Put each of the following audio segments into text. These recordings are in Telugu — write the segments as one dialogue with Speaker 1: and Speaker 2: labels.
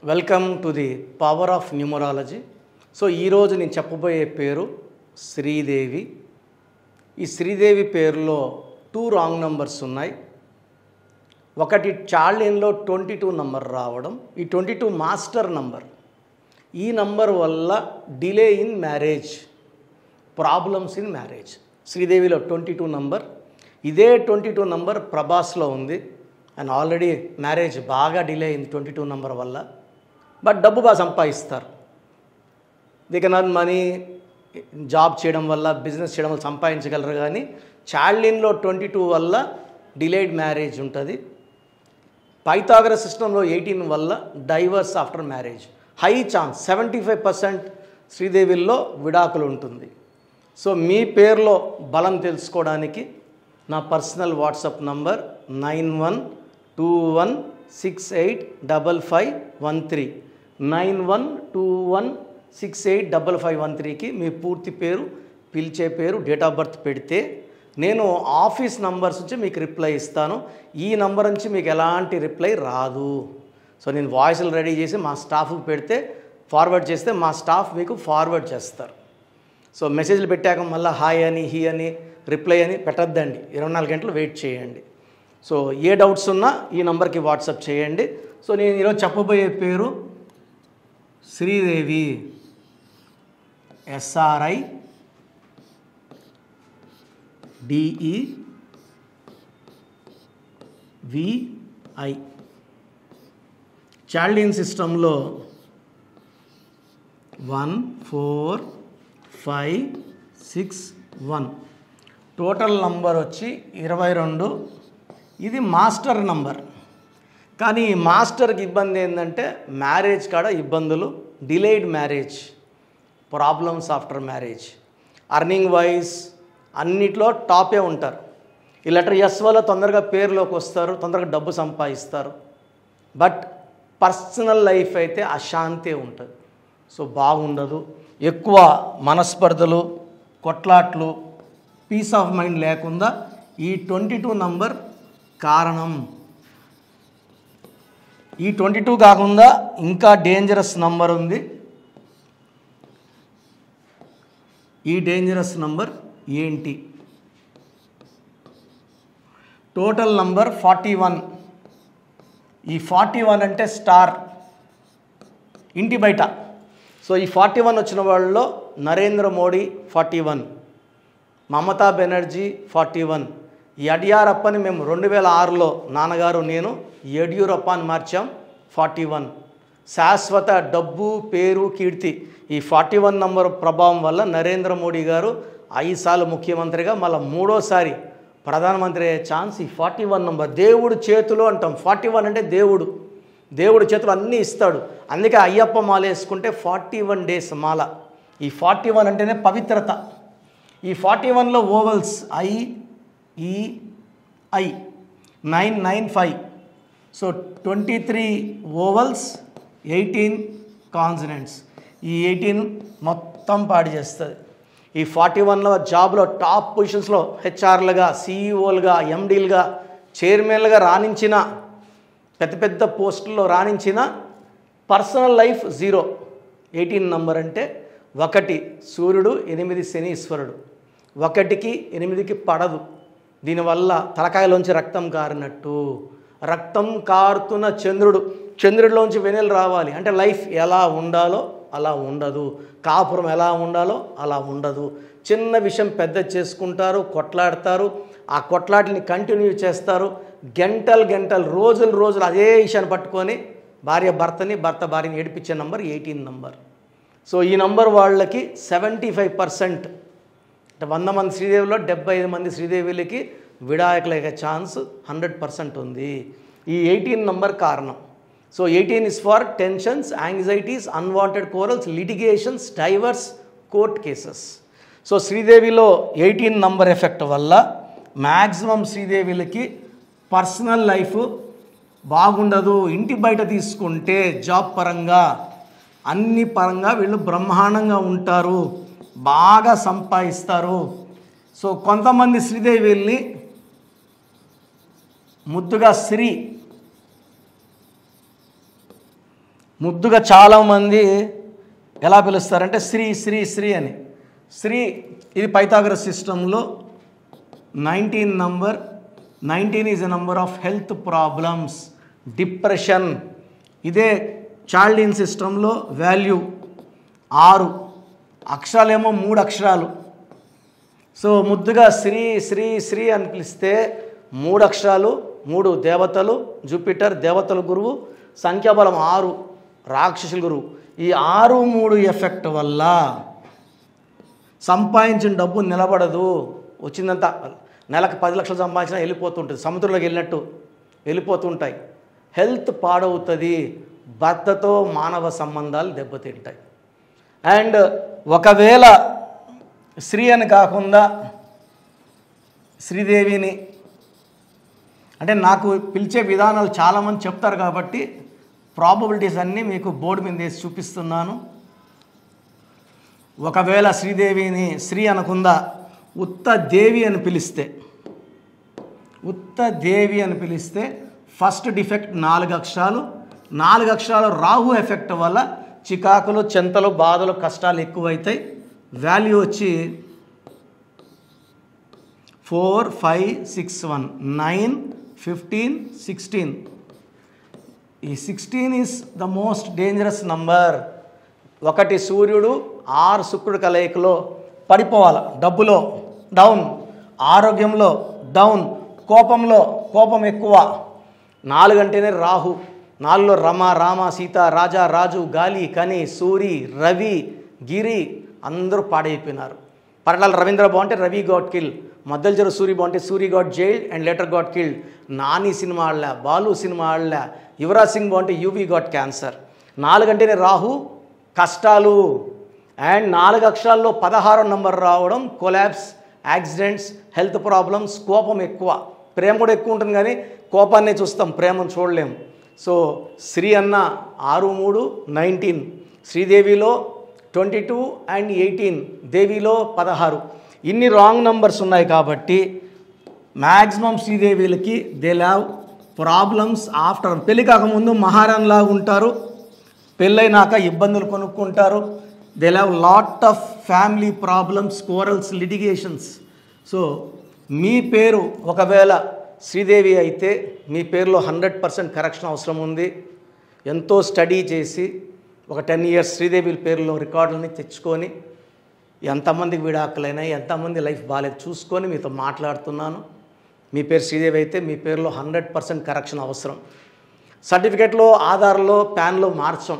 Speaker 1: Welcome to the power of numerology. So ఈరోజు నేను చెప్పబోయే పేరు శ్రీదేవి. ఈ శ్రీదేవి పేరులో 2 రాంగ్ నంబర్స్ ఉన్నాయి. ఒకటి చార్లిన్లో 22 నంబర్ రావడం, ఈ 22 మాస్టర్ నంబర్. ఈ నంబర్ వల్ల delay in marriage, problems in marriage. శ్రీదేవిలో 22 నంబర్. ఇదే 22 నంబర్ ప్రభాస్లో ఉంది. అండ్ ఆల్రెడీ మ్యారేజ్ బాగా డిలే అయింది 22 నంబర్ వల్ల. బట్ డబ్బు బాగా సంపాదిస్తారు. They can earn money, job చేయడం వల్ల, బిజినెస్ చేయడం వల్ల సంపాదించగలరు. కానీ చార్లిన్లో 22 వల్ల డిలేడ్ మ్యారేజ్ ఉంటుంది. పైథాగరస్ సిస్టంలో 18 వల్ల divorce after marriage. High chance 75% శ్రీదేవిల్లో విడాకులు ఉంటుంది. సో మీ పేరులో బలం తెలుసుకోవడానికి నా పర్సనల్ వాట్సాప్ నంబర్ 9121685513 9121685513కి మీ పూర్తి పేరు, పిలిచే పేరు, డేట్ ఆఫ్ బర్త్ పెడితే నేను ఆఫీస్ నంబర్స్ నుంచి మీకు రిప్లై ఇస్తాను. ఈ నంబర్ నుంచి మీకు ఎలాంటి రిప్లై రాదు. సో నేను వాయిస్లు రెడీ చేసి మా స్టాఫ్కి పెడితే, ఫార్వర్డ్ చేస్తే మా స్టాఫ్ మీకు ఫార్వర్డ్ చేస్తారు. సో మెసేజ్లు పెట్టాక మళ్ళీ హాయ్ అని, హీ అని, రిప్లై అని పెట్టద్దండి. 24 గంటలు వెయిట్ చేయండి. సో ఏ డౌట్స్ ఉన్నా ఈ నంబర్కి వాట్సాప్ చేయండి. సో నేను ఈరోజు చెప్పబోయే పేరు శ్రీదేవి. SRIDEVI. చార్లిన్ సిస్టంలో 14561. టోటల్ నంబర్ వచ్చి 22. ఇది మాస్టర్ నంబర్. కానీ ఈ మాస్టర్కి ఇబ్బంది ఏంటంటే మ్యారేజ్ కాడ ఇబ్బందులు, delayed marriage, problems after marriage. Earning wise అన్నిట్లో టాపే ఉంటారు. ఈ లెటర్ ఎస్ వల్ల తొందరగా పేరులోకి వస్తారు, తొందరగా డబ్బు సంపాదిస్తారు. బట్ పర్సనల్ లైఫ్ అయితే అశాంతి ఉంటుంది. సో బాగుండదు. ఎక్కువ మనస్పర్ధలు, కొట్లాట్లు, పీస్ ఆఫ్ మైండ్ లేకుండా ఈ 22 నంబర్ కారణం. ఈ 22 కాకుండా ఇంకా డేంజరస్ నంబర్ ఉంది. ఈ డేంజరస్ నంబర్ ఏంటి? Total number 41. ఈ 41 అంటే స్టార్, ఇంటి బయట. సో ఈ 41 వచ్చిన వాళ్ళలో నరేంద్ర మోడీ 41, మమతా బెనర్జీ 41. యడ్యూరప్పని మేము 2006లో నాన్నగారు నేను యడ్యూరప్ప అని మార్చాం 41. శాశ్వత డబ్బు, పేరు, కీర్తి. ఈ 41 నంబర్ ప్రభావం వల్ల నరేంద్ర మోడీ గారు 5 సార్లు ముఖ్యమంత్రిగా, మళ్ళీ 3వసారి ప్రధానమంత్రి అయ్యే ఛాన్స్ ఈ 41 నంబర్. దేవుడు చేతులు అంటాం. 41 అంటే దేవుడు, దేవుడు చేతులు అన్నీ ఇస్తాడు. అందుకే అయ్యప్ప మాల వేసుకుంటే 41 డేస్ మాల. ఈ 41 అంటేనే పవిత్రత. ఈ 41లో vowels IEI 995. So 23 vowels, 18 consonants. ఈ 18 మొత్తం పాడు చేస్తుంది. ఈ 41లో జాబ్లో టాప్ పొజిషన్స్లో హెచ్ఆర్లుగా, సిఈఓలుగా, ఎండీలుగా, చైర్మన్లుగా రాణించిన, పెద్ద పెద్ద పోస్టుల్లో రాణించిన, పర్సనల్ లైఫ్ 0. 18 నంబర్ అంటే 1 సూర్యుడు, 8 శనీశ్వరుడు. 1కి 8కి పడదు. దీనివల్ల తలకాయలోంచి రక్తం కారినట్టు. రక్తం కారుతున్న చంద్రుడు, చంద్రుడిలోంచి వెన్నెలు రావాలి అంటే లైఫ్ ఎలా ఉండాలో అలా ఉండదు. కాపురం ఎలా ఉండాలో అలా ఉండదు. చిన్న విషయం పెద్ద చేసుకుంటారు, కొట్లాడతారు. ఆ కొట్లాటని కంటిన్యూ చేస్తారు. గంటలు, రోజులు అదే విషయాన్ని పట్టుకొని భార్య భర్తని, భర్త భార్యని ఏడిపించే నంబర్ 18 నంబర్. సో ఈ నంబర్ వాళ్ళకి 75%, అంటే 100 మంది శ్రీదేవిలో 75 మంది శ్రీదేవులకి విడాకులయ్యే ఛాన్స్ 100% ఉంది. ఈ 18 నంబర్ కారణం. So 18 is for tensions, anxieties, unwanted quarrels, litigations, divorce, court cases. So శ్రీదేవిలో 18 నంబర్ ఎఫెక్ట్ వల్ల మ్యాక్సిమం శ్రీదేవిలకి పర్సనల్ లైఫ్ బాగుండదు. ఇంటి బయట తీసుకుంటే జాబ్ పరంగా, అన్ని పరంగా వీళ్ళు బ్రహ్మాండంగా ఉంటారు, బాగా సంపాదిస్తారు. సో కొంతమంది శ్రీదేవిల్ని ముద్దుగా శ్రీ ముద్దుగా చాలామంది ఎలా పిలుస్తారంటే శ్రీ శ్రీ శ్రీ అని. శ్రీ ఇది పైథాగరస్ సిస్టంలో 19 number. 19 is a number of health problems, depression. ఇదే చాల్డిన్ సిస్టంలో వాల్యూ 6, అక్షరాలేమో 3 అక్షరాలు. సో ముద్దుగా శ్రీ శ్రీ శ్రీ అని పిలిస్తే 3 అక్షరాలు, 3 దేవతలు, జూపిటర్ దేవతల గురువు, సంఖ్యాబలం 6 రాక్షసుల గురువు. ఈ 6, 3 ఎఫెక్ట్ వల్ల సంపాదించిన డబ్బు నిలబడదు. వచ్చిందంతా నెలకు 10 లక్షలు సంపాదించినా వెళ్ళిపోతుంటుంది, సముద్రంలోకి వెళ్ళినట్టు వెళ్ళిపోతుంటాయి. హెల్త్ పాడవుతుంది, భర్తతో మానవ సంబంధాలు దెబ్బతింటాయి. అండ్ ఒకవేళ శ్రీ అని కాకుండా శ్రీదేవిని అంటే నాకు పిలిచే విధానాలు చాలామంది చెప్తారు కాబట్టి ప్రాబబిలిటీస్ అన్నీ మీకు బోర్డు మీద వేసి చూపిస్తున్నాను. ఒకవేళ శ్రీదేవిని శ్రీ అనకుండా ఉత్త దేవి అని పిలిస్తే ఫస్ట్ డిఫెక్ట్ 4 అక్షరాలు. 4 అక్షరాలు రాహు ఎఫెక్ట్ వల్ల చికాకులు, చెంతలు, బాధలు, కష్టాలు ఎక్కువైతాయి. వాల్యూ వచ్చి 4, 5, 6, 1, 9, 15, 16. ఈ 16 is the most dangerous number. 1 సూర్యుడు 6 శుక్రుడు కలయికలో పడిపోవాలి. డబ్బులో డౌన్, ఆరోగ్యంలో డౌన్, కోపం ఎక్కువ. 4 అంటేనే రాహు. 4లో రమ, రామ, సీత, రాజా, రాజు, గాలి, కని, సూరి, రవి, గిరి అందరూ పాడైపోయినారు. పరడాల రవీంద్ర బాగుంటే రవి గాట్ కిల్, మద్దెలజర సూరి బాగుంటే Suri got jailed and later got killed. Nani cinema ఆడలే, బాలు సినిమా ఆడలే, యువరాజ్ సింగ్ బాగుంటే యూవీ గాట్ క్యాన్సర్. 4 అంటేనే రాహు, కష్టాలు. అండ్ 4 అక్షరాల్లో 16వ నంబర్ రావడం కొలాబ్స్, యాక్సిడెంట్స్, హెల్త్ ప్రాబ్లమ్స్, కోపం ఎక్కువ. ప్రేమ కూడా ఎక్కువ ఉంటుంది కానీ కోపాన్నే చూస్తాం, ప్రేమను చూడలేము. సో శ్రీ అన్న 6, 3, 19. శ్రీదేవిలో 22 and 18, దేవిలో 16. ఇన్ని రాంగ్ నంబర్స్ ఉన్నాయి కాబట్టి మ్యాక్సిమం శ్రీదేవిలకి దే హ్యావ్ ప్రాబ్లమ్స్ ఆఫ్టర్. పెళ్ళి కాకముందు మహారాణిలాగా ఉంటారు, పెళ్ళైనాక ఇబ్బందులు కొనుక్కుంటారు. They have lot of family problems, quarrels, litigations. So మీ పేరు ఒకవేళ శ్రీదేవి అయితే మీ పేరులో 100% కరెక్షన్ అవసరం ఉంది. ఎంతో స్టడీ చేసి ఒక 10 years శ్రీదేవి పేరులో రికార్డులని తెచ్చుకొని ఎంతమందికి విడాకులైనా, ఎంతమంది లైఫ్ బాగాలేదు చూసుకొని మీతో మాట్లాడుతున్నాను. మీ పేరు శ్రీదేవి అయితే మీ పేరులో 100% కరెక్షన్ అవసరం. సర్టిఫికేట్లో, ఆధార్లో, ప్యాన్లో మార్చం.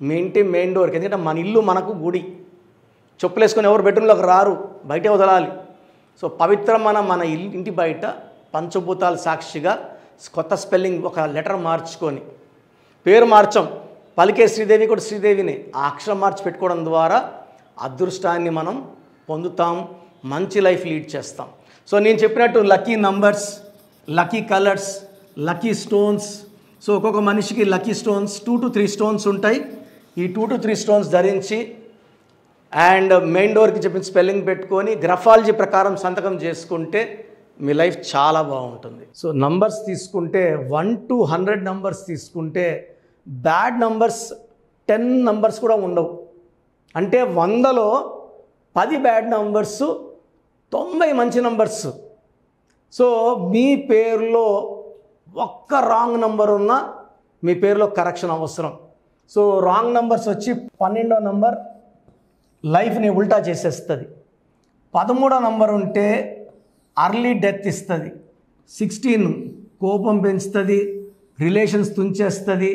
Speaker 1: మీ ఇంటి మెయిన్ డోర్కి, ఎందుకంటే మన ఇల్లు మనకు గుడి. చెప్పులు వేసుకొని ఎవరు బెడ్రూమ్లోకి రారు, బయటే వదలాలి. సో పవిత్రమైన మన ఇంటి బయట పంచభూతాల సాక్షిగా కొత్త స్పెల్లింగ్ ఒక లెటర్ మార్చుకొని పేరు మార్చం. పలికే శ్రీదేవి కూడా శ్రీదేవిని ఆ అక్షరం మార్చి పెట్టుకోవడం ద్వారా అదృష్టాన్ని మనం పొందుతాం, మంచి లైఫ్ లీడ్ చేస్తాం. సో నేను చెప్పినట్టు lucky numbers, lucky colours, lucky stones. So ఒక్కొక్క మనిషికి లక్కీ స్టోన్స్ 2 to 3 స్టోన్స్ ఉంటాయి. ఈ 2 to 3 స్టోన్స్ ధరించి అండ్ మెయిన్ డోర్కి చెప్పిన స్పెల్లింగ్ పెట్టుకొని గ్రఫాలజీ ప్రకారం సంతకం చేసుకుంటే మీ లైఫ్ చాలా బాగుంటుంది. సో నంబర్స్ తీసుకుంటే 1 to 100 నంబర్స్ తీసుకుంటే బ్యాడ్ నంబర్స్ 10 నంబర్స్ కూడా ఉండవు. అంటే 100లో 10 బ్యాడ్ నంబర్స్, 90 మంచి నంబర్స్. సో మీ పేరులో ఒక్క రాంగ్ నంబర్ ఉన్నా మీ పేరులో కరెక్షన్ అవసరం. సో రాంగ్ నంబర్స్ వచ్చి 12వ నంబర్ లైఫ్ని ఉల్టా చేసేస్తుంది. 13వ నంబర్ ఉంటే అర్లీ డెత్ ఇస్తుంది. 16 కోపం పెంచుతుంది, రిలేషన్స్ తుంచేస్తుంది,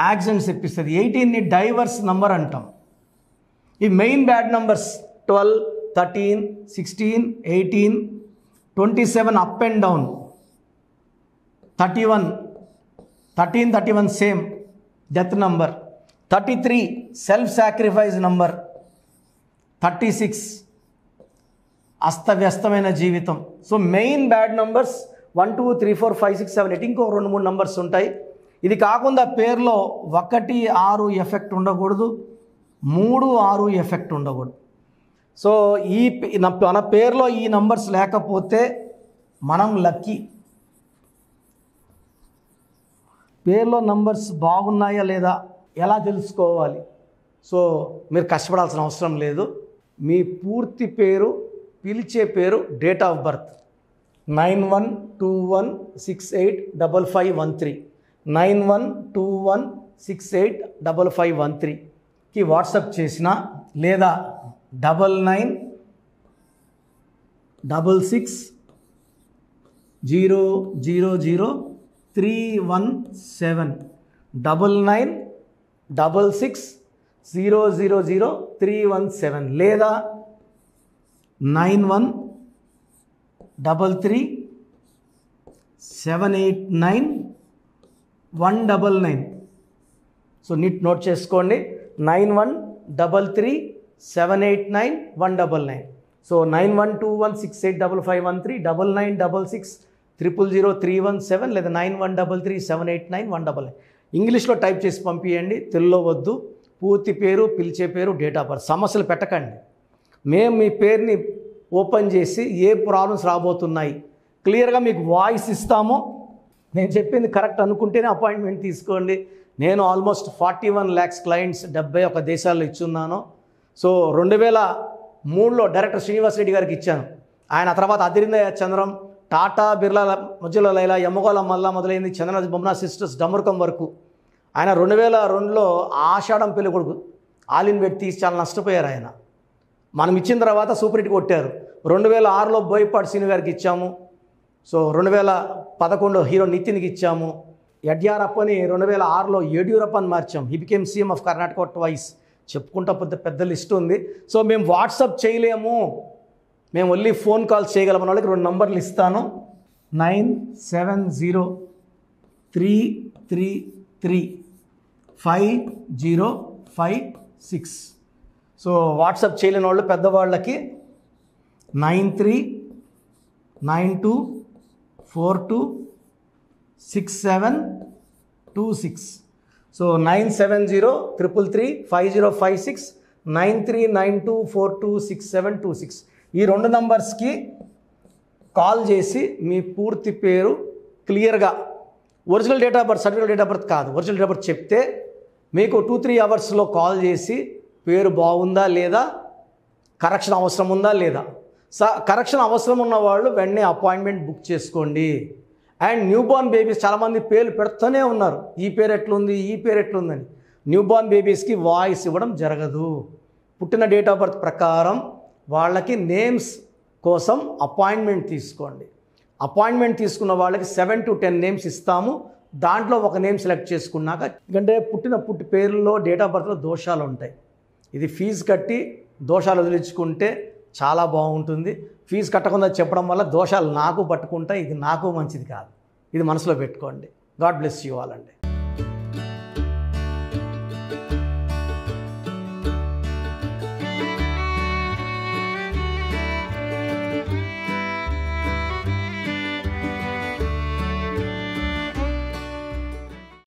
Speaker 1: యాక్సిడెంట్స్ ఇప్పిస్తుంది. 18ని డైవర్స్ నంబర్ అంటాం. ఈ main bad numbers 12, 13, 16, 18, 27 up and down, 31, 13, 31 same death number, 33 self sacrifice number, 36 అస్తవ్యస్తమైన జీవితం. సో మెయిన్ బ్యాడ్ నంబర్స్ 1, 2, 3, 4, 5, 6, 7, 8 ఇంకో 2, 3 నంబర్స్ ఉంటాయి. ఇది కాకుండా పేరులో 1, 6 ఎఫెక్ట్ ఉండకూడదు, 3, 6 ఎఫెక్ట్ ఉండకూడదు. సో మన పేరులో ఈ నంబర్స్ లేకపోతే మనం లక్కీ. పేరులో నంబర్స్ బాగున్నాయా లేదా ఎలా తెలుసుకోవాలి? సో మీరు కష్టపడాల్సిన అవసరం లేదు. మీ పూర్తి పేరు, పిలిచే పేరు, డేట్ ఆఫ్ బర్త్ 9121685513 9121685513కి వాట్సాప్ చేసిన లేదా 9966000317 9966000317 లేదా 9133789199. సో నోట్ చేసుకోండి, 9133789199. సో 9121685513 9966000317 లేదా 9133789199. ఇంగ్లీష్లో టైప్ చేసి పంపించండి, తెలుగులో వద్దు. పూర్తి పేరు, పిలిచే పేరు, డేట్ ఆఫ్ బర్త్. సమస్యలు పెట్టకండి. మేము మీ పేరుని ఓపెన్ చేసి ఏ ప్రాబ్లమ్స్ రాబోతున్నాయి క్లియర్గా మీకు వాయిస్ ఇస్తాము. నేను చెప్పింది కరెక్ట్ అనుకుంటేనే అపాయింట్మెంట్ తీసుకోండి. నేను ఆల్మోస్ట్ 41 lakhs క్లయింట్స్ 71 దేశాల్లో ఇచ్చున్నాను. సో 2003లో డైరెక్టర్ శ్రీనివాస్ రెడ్డి గారికి ఇచ్చాను. ఆయన తర్వాత అదిరింద చంద్రం, టాటా, బిర్లా, మధ్యలో లైలా, యమ్మగోళ మల్లా మొదలైంది, చంద్ర బొమ్మనా సిస్టర్స్, డమరుకం వరకు. ఆయన 2002లో ఆషాఢం పెళ్లి కొడుకు ఆలిన్ బెడ్ తీసి చాలా నష్టపోయారు ఆయన. మనం ఇచ్చిన తర్వాత సూపర్ హిట్ కొట్టారు. 2006లో బోయపాటి శ్రీను గారికి ఇచ్చాము. సో 2011లో హీరో నితిన్కి ఇచ్చాము. యడ్యూరప్పని 2006లో యడ్యూరప్పని మార్చాం. He became CM of Karnataka twice. చెప్పుకుంటా పెద్ద లిస్ట్ ఉంది. సో మేము వాట్సాప్ చేయలేము, మేము ఓన్లీ ఫోన్ కాల్స్ చేయగలమన్న వాళ్ళకి 2 నంబర్లు ఇస్తాను. 9703335056. సో వాట్సాప్ చేయలేని వాళ్ళు పెద్దవాళ్ళకి 9392426726. సో 9703335056 9392426726. ఈ 2 నంబర్స్కి కాల్ చేసి మీ పూర్తి పేరు క్లియర్గా, original date of birth, certificate date of birth కాదు, ఒరిజినల్ డేట్ ఆఫ్ బర్త్ చెప్తే మీకు 2-3 అవర్స్లో కాల్ చేసి పేరు బాగుందా లేదా, కరెక్షన్ అవసరం ఉందా లేదా. కరెక్షన్ అవసరం ఉన్న వాళ్ళు వెంటనే అపాయింట్మెంట్ బుక్ చేసుకోండి. అండ్ న్యూబార్న్ బేబీస్ చాలామంది పేర్లు పెడుతూనే ఉన్నారు, ఈ పేరు ఎట్లుంది, ఈ పేరు ఎట్లుందని. న్యూబార్న్ బేబీస్కి వాయిస్ ఇవ్వడం జరగదు. పుట్టిన డేట్ ఆఫ్ బర్త్ ప్రకారం వాళ్ళకి నేమ్స్ కోసం అపాయింట్మెంట్ తీసుకోండి. అపాయింట్మెంట్ తీసుకున్న వాళ్ళకి 7 to 10 నేమ్స్ ఇస్తాము. దాంట్లో ఒక నేమ్ సెలెక్ట్ చేసుకున్నాక, ఎందుకంటే పుట్టి పేర్లలో డేట్ ఆఫ్ బర్త్లో దోషాలు ఉంటాయి. ఇది ఫీజు కట్టి దోషాలు వదిలించుకుంటే చాలా బాగుంటుంది. ఫీజు కట్టకుండా చెప్పడం వల్ల దోషాలు నాకు పట్టుకుంటాయి. ఇది నాకు మంచిది కాదు. ఇది మనసులో పెట్టుకోండి. గాడ్ బ్లెస్ యూ ఆల్ అండి.